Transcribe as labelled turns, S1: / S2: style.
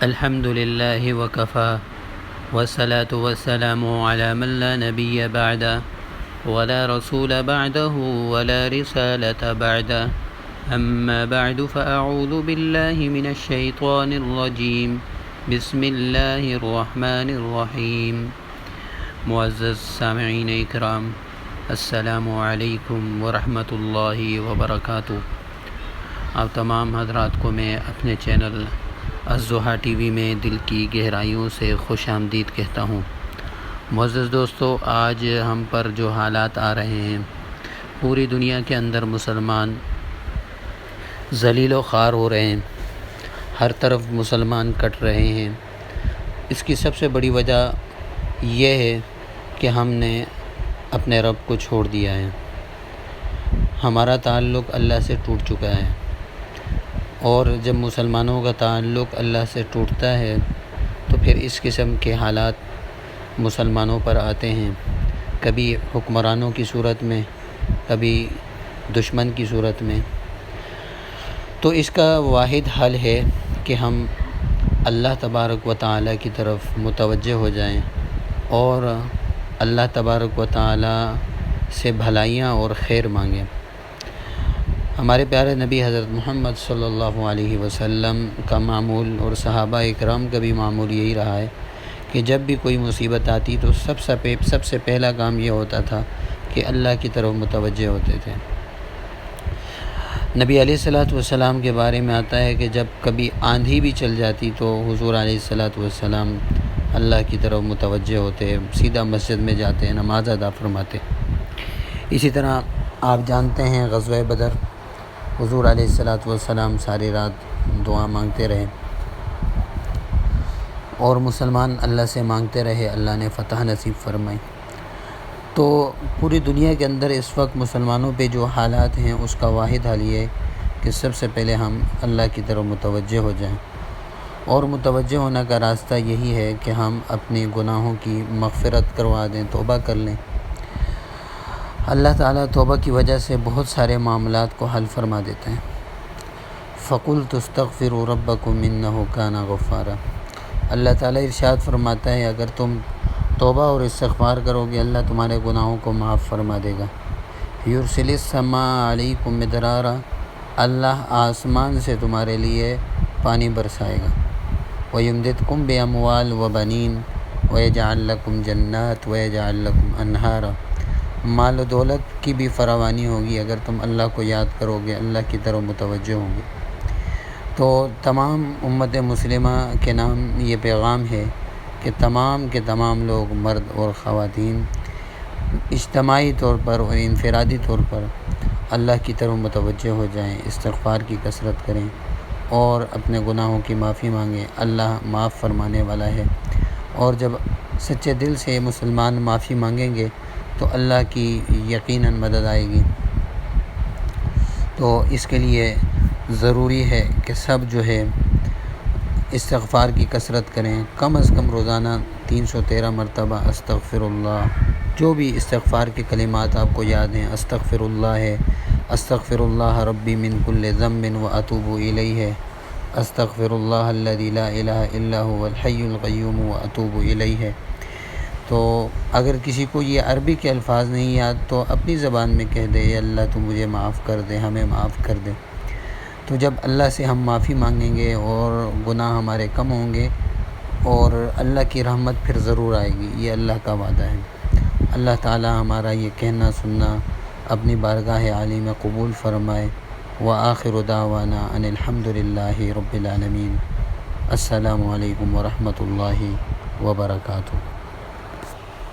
S1: الحمد لله وكفى والصلاة والسلام على من لا نبي بعده ولا رسول بعده ولا رسالة بعده أما بعد فأعوذ بالله من الشيطان الرجيم بسم الله الرحمن الرحيم معزز سامعین اکرام، السلام علیکم ورحمۃ اللہ وبرکاتہ۔ آپ تمام حضرات کو میں اپنے چینل الضحیٰ ٹی وی میں دل کی گہرائیوں سے خوش آمدید کہتا ہوں۔ معزز دوستو، آج ہم پر جو حالات آ رہے ہیں، پوری دنیا کے اندر مسلمان ذلیل و خوار ہو رہے ہیں، ہر طرف مسلمان کٹ رہے ہیں۔ اس کی سب سے بڑی وجہ یہ ہے کہ ہم نے اپنے رب کو چھوڑ دیا ہے، ہمارا تعلق اللہ سے ٹوٹ چکا ہے۔ اور جب مسلمانوں کا تعلق اللہ سے ٹوٹتا ہے تو پھر اس قسم کے حالات مسلمانوں پر آتے ہیں، کبھی حکمرانوں کی صورت میں، کبھی دشمن کی صورت میں۔ تو اس کا واحد حل ہے کہ ہم اللہ تبارک و تعالیٰ کی طرف متوجہ ہو جائیں اور اللہ تبارک و تعالیٰ سے بھلائیاں اور خیر مانگیں۔ ہمارے پیارے نبی حضرت محمد صلی اللہ علیہ وسلم کا معمول اور صحابہ اکرام کا بھی معمول یہی رہا ہے کہ جب بھی کوئی مصیبت آتی تو سب سے پہلا کام یہ ہوتا تھا کہ اللہ کی طرف متوجہ ہوتے تھے۔ نبی علیہ الصلوۃ والسلام کے بارے میں آتا ہے کہ جب کبھی آندھی بھی چل جاتی تو حضور علیہ الصلوۃ والسلام اللہ کی طرف متوجہ ہوتے، سیدھا مسجد میں جاتے، نماز ادا فرماتے۔ اسی طرح آپ جانتے ہیں غزوہ بدر، حضور علیہ الصلوۃ والسلام ساری رات دعا مانگتے رہے اور مسلمان اللہ سے مانگتے رہے، اللہ نے فتح نصیب فرمائی۔ تو پوری دنیا کے اندر اس وقت مسلمانوں پہ جو حالات ہیں اس کا واحد حل یہ ہے کہ سب سے پہلے ہم اللہ کی طرف متوجہ ہو جائیں، اور متوجہ ہونے کا راستہ یہی ہے کہ ہم اپنے گناہوں کی مغفرت کروا دیں، توبہ کر لیں۔ اللہ تعالیٰ توبہ کی وجہ سے بہت سارے معاملات کو حل فرما دیتے ہیں۔ فَقُلْتُ اسْتَغْفِرُوا رَبَّكُمْ إِنَّهُ كَانَ غَفَّارًا۔ اللہ تعالیٰ ارشاد فرماتا ہے اگر تم توبہ اور استغفار کرو گے اللہ تمہارے گناہوں کو معاف فرما دے گا۔ يُرْسِلِ السَّمَاءَ عَلَيْكُمْ مِدْرَارًا، اللہ آسمان سے تمہارے لیے پانی برسائے گا۔ وَيُمْدِدْكُمْ بِأَمْوَالٍ وَبَنِينَ وَيَجْعَلْ لَكُمْ جَنَّاتٍ وَيَجْعَلْ لَكُمْ أَنْهَارًا۔ مال و دولت کی بھی فراوانی ہوگی اگر تم اللہ کو یاد کرو گے، اللہ کی طرف متوجہ ہوں گے۔ تو تمام امت مسلمہ کے نام یہ پیغام ہے کہ تمام کے تمام لوگ، مرد اور خواتین، اجتماعی طور پر اور انفرادی طور پر اللہ کی طرف متوجہ ہو جائیں، استغفار کی کثرت کریں اور اپنے گناہوں کی معافی مانگیں۔ اللہ معاف فرمانے والا ہے، اور جب سچے دل سے مسلمان معافی مانگیں گے تو اللہ کی یقیناً مدد آئے گی۔ تو اس کے لیے ضروری ہے کہ سب جو ہے استغفار کی کثرت کریں، کم از کم روزانہ 313 مرتبہ استغفر اللہ، جو بھی استغفار کے کلمات آپ کو یاد ہیں، استغفر اللہ ہے، استغفر اللہ ربی من کل ذنب واتوب الیہ ہے، استغفر اللہ الذی لا الہ الا هو الحی القیوم واتوب الیہ ہے۔ تو اگر کسی کو یہ عربی کے الفاظ نہیں یاد تو اپنی زبان میں کہہ دے، اے اللہ تو مجھے معاف کر دے، ہمیں معاف کر دے۔ تو جب اللہ سے ہم معافی مانگیں گے اور گناہ ہمارے کم ہوں گے اور اللہ کی رحمت پھر ضرور آئے گی، یہ اللہ کا وعدہ ہے۔ اللہ تعالی ہمارا یہ کہنا سننا اپنی بارگاہ عالی میں قبول فرمائے۔ وآخر دعوانا ان الحمد للہ رب العالمین۔ السلام علیکم ورحمۃ اللہ وبرکاتہ۔